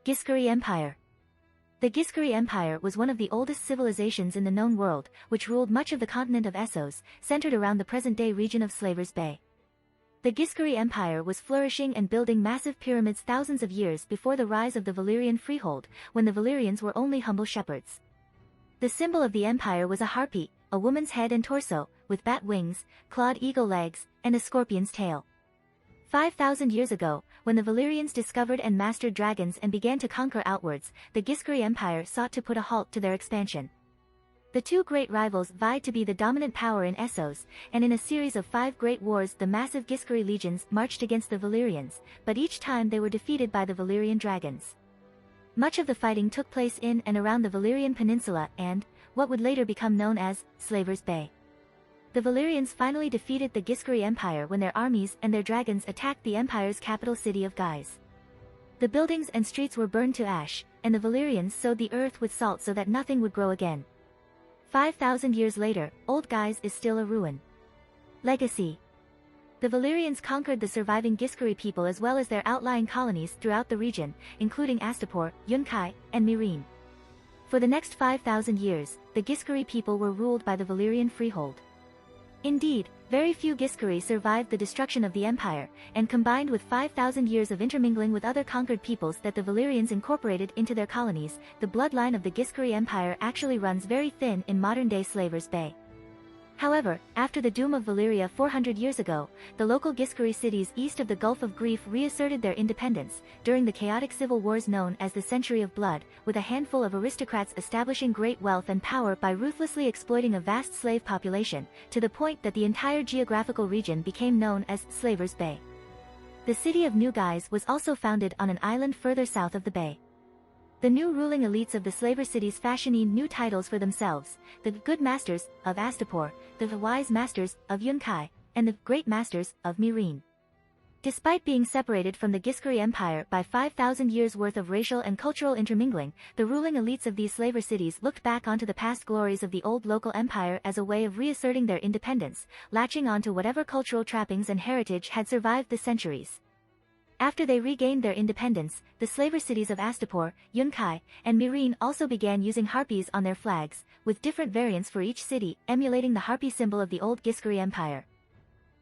Ghiscari Empire. The Ghiscari Empire was one of the oldest civilizations in the known world, which ruled much of the continent of Essos, centered around the present-day region of Slavers Bay. The Ghiscari Empire was flourishing and building massive pyramids thousands of years before the rise of the Valyrian freehold, when the Valyrians were only humble shepherds. The symbol of the empire was a harpy, a woman's head and torso, with bat wings, clawed eagle legs, and a scorpion's tail. 5,000 years ago, when the Valyrians discovered and mastered dragons and began to conquer outwards, the Ghiscari Empire sought to put a halt to their expansion. The two great rivals vied to be the dominant power in Essos, and in a series of 5 great wars the massive Ghiscari legions marched against the Valyrians, but each time they were defeated by the Valyrian dragons. Much of the fighting took place in and around the Valyrian Peninsula and, what would later become known as, Slavers Bay. The Valyrians finally defeated the Ghiscari Empire when their armies and their dragons attacked the empire's capital city of Ghis. The buildings and streets were burned to ash, and the Valyrians sowed the earth with salt so that nothing would grow again. 5,000 years later, Old Ghis is still a ruin. Legacy. The Valyrians conquered the surviving Ghiscari people as well as their outlying colonies throughout the region, including Astapor, Yunkai, and Myrine. For the next 5,000 years, the Ghiscari people were ruled by the Valyrian freehold. Indeed, very few Ghiscari survived the destruction of the empire, and combined with 5,000 years of intermingling with other conquered peoples that the Valyrians incorporated into their colonies, the bloodline of the Ghiscari Empire actually runs very thin in modern-day Slavers Bay. However, after the doom of Valyria 400 years ago, the local Ghiscari cities east of the Gulf of Grief reasserted their independence, during the chaotic civil wars known as the Century of Blood, with a handful of aristocrats establishing great wealth and power by ruthlessly exploiting a vast slave population, to the point that the entire geographical region became known as Slavers Bay. The city of New Ghis was also founded on an island further south of the bay. The new ruling elites of the slaver cities fashioned new titles for themselves, the Good Masters of Astapor, the Wise Masters of Yunkai, and the Great Masters of Myrine. Despite being separated from the Ghiscari Empire by 5,000 years' worth of racial and cultural intermingling, the ruling elites of these slaver cities looked back onto the past glories of the old local empire as a way of reasserting their independence, latching onto whatever cultural trappings and heritage had survived the centuries. After they regained their independence, the slaver cities of Astapor, Yunkai, and Myrine also began using harpies on their flags, with different variants for each city, emulating the harpy symbol of the old Ghiscari Empire.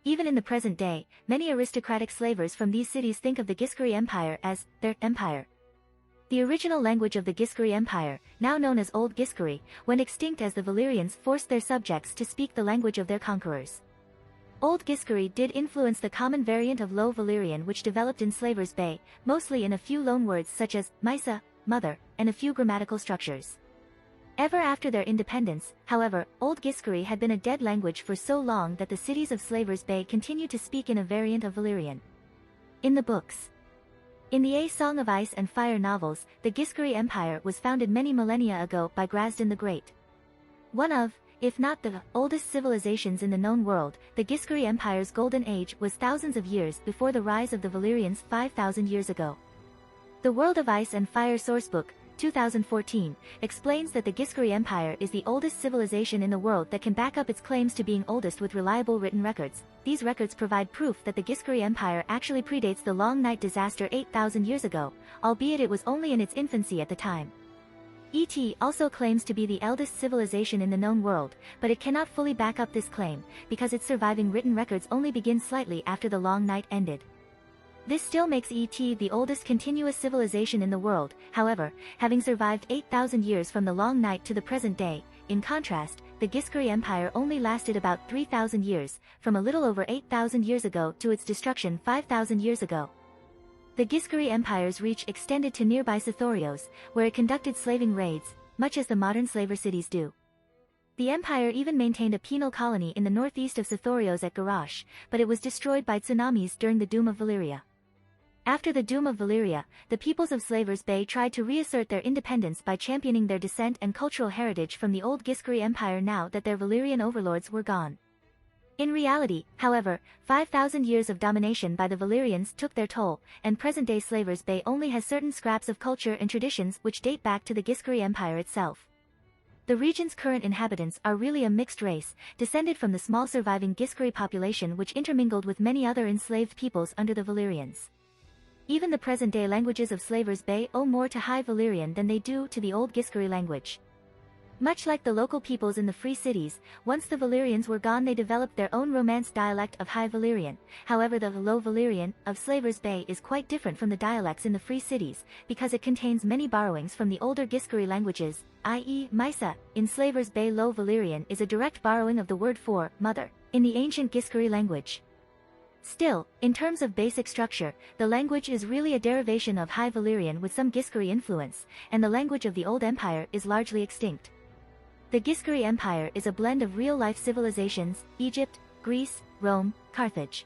Even in the present day, many aristocratic slavers from these cities think of the Ghiscari Empire as their empire. The original language of the Ghiscari Empire, now known as Old Ghiscari, went extinct as the Valyrians forced their subjects to speak the language of their conquerors. Old Ghiscari did influence the common variant of Low Valyrian which developed in Slavers Bay, mostly in a few loanwords such as Misa, mother, and a few grammatical structures. Ever after their independence, however, Old Ghiscari had been a dead language for so long that the cities of Slavers Bay continued to speak in a variant of Valyrian. In the books. In the A Song of Ice and Fire novels, the Ghiscari Empire was founded many millennia ago by Grasdan the Great. One of, if not the oldest civilizations in the known world, the Ghiscari Empire's golden age was thousands of years before the rise of the Valyrians 5,000 years ago. The World of Ice and Fire Sourcebook, 2014, explains that the Ghiscari Empire is the oldest civilization in the world that can back up its claims to being oldest with reliable written records. These records provide proof that the Ghiscari Empire actually predates the Long Night disaster 8,000 years ago, albeit it was only in its infancy at the time. ET also claims to be the eldest civilization in the known world, but it cannot fully back up this claim, because its surviving written records only begin slightly after the Long Night ended. This still makes ET the oldest continuous civilization in the world, however, having survived 8,000 years from the Long Night to the present day. In contrast, the Ghiscari Empire only lasted about 3,000 years, from a little over 8,000 years ago to its destruction 5,000 years ago. The Ghiscari Empire's reach extended to nearby Sithorios, where it conducted slaving raids, much as the modern slaver cities do. The empire even maintained a penal colony in the northeast of Sithorios at Garrosh, but it was destroyed by tsunamis during the Doom of Valyria. After the Doom of Valyria, the peoples of Slavers Bay tried to reassert their independence by championing their descent and cultural heritage from the old Ghiscari Empire now that their Valyrian overlords were gone. In reality, however, 5,000 years of domination by the Valyrians took their toll, and present-day Slavers Bay only has certain scraps of culture and traditions which date back to the Ghiscari Empire itself. The region's current inhabitants are really a mixed race, descended from the small surviving Ghiscari population which intermingled with many other enslaved peoples under the Valyrians. Even the present-day languages of Slavers Bay owe more to High Valyrian than they do to the Old Ghiscari language. Much like the local peoples in the Free Cities, once the Valyrians were gone they developed their own Romance dialect of High Valyrian. However, the Low Valyrian of Slavers Bay is quite different from the dialects in the Free Cities, because it contains many borrowings from the older Ghiscari languages, i.e. Mysa, in Slavers Bay. Low Valyrian is a direct borrowing of the word for mother in the ancient Ghiscari language. Still, in terms of basic structure, the language is really a derivation of High Valyrian with some Ghiscari influence, and the language of the Old Empire is largely extinct. The Ghiscari Empire is a blend of real-life civilizations, Egypt, Greece, Rome, Carthage.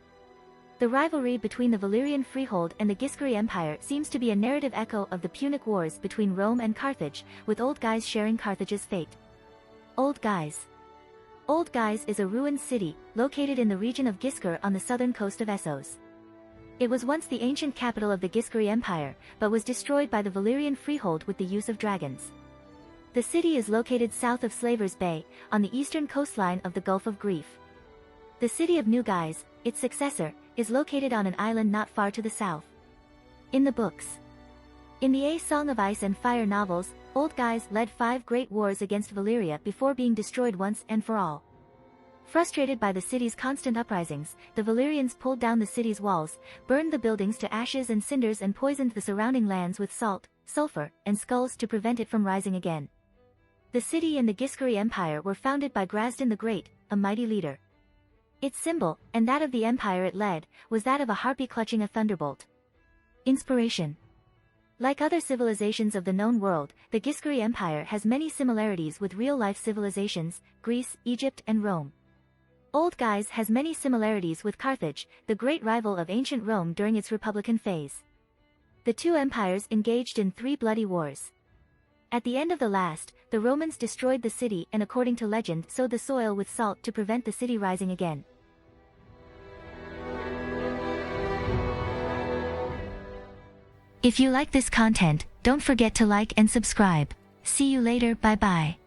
The rivalry between the Valyrian freehold and the Ghiscari Empire seems to be a narrative echo of the Punic Wars between Rome and Carthage, with Old Ghis sharing Carthage's fate. Old Ghis. Old Ghis is a ruined city, located in the region of Ghiscar on the southern coast of Essos. It was once the ancient capital of the Ghiscari Empire, but was destroyed by the Valyrian freehold with the use of dragons. The city is located south of Slavers Bay, on the eastern coastline of the Gulf of Grief. The city of New Ghis, its successor, is located on an island not far to the south. In the books. In the A Song of Ice and Fire novels, Old Ghis led 5 great wars against Valyria before being destroyed once and for all. Frustrated by the city's constant uprisings, the Valyrians pulled down the city's walls, burned the buildings to ashes and cinders and poisoned the surrounding lands with salt, sulfur, and skulls to prevent it from rising again. The city and the Ghiscari Empire were founded by Grasdan the Great, a mighty leader. Its symbol, and that of the empire it led, was that of a harpy clutching a thunderbolt. Inspiration. Like other civilizations of the known world, the Ghiscari Empire has many similarities with real-life civilizations, Greece, Egypt, and Rome. Old Ghis has many similarities with Carthage, the great rival of ancient Rome during its republican phase. The two empires engaged in 3 bloody wars. At the end of the last, the Romans destroyed the city and, according to legend, sowed the soil with salt to prevent the city rising again. If you like this content, don't forget to like and subscribe. See you later, bye bye.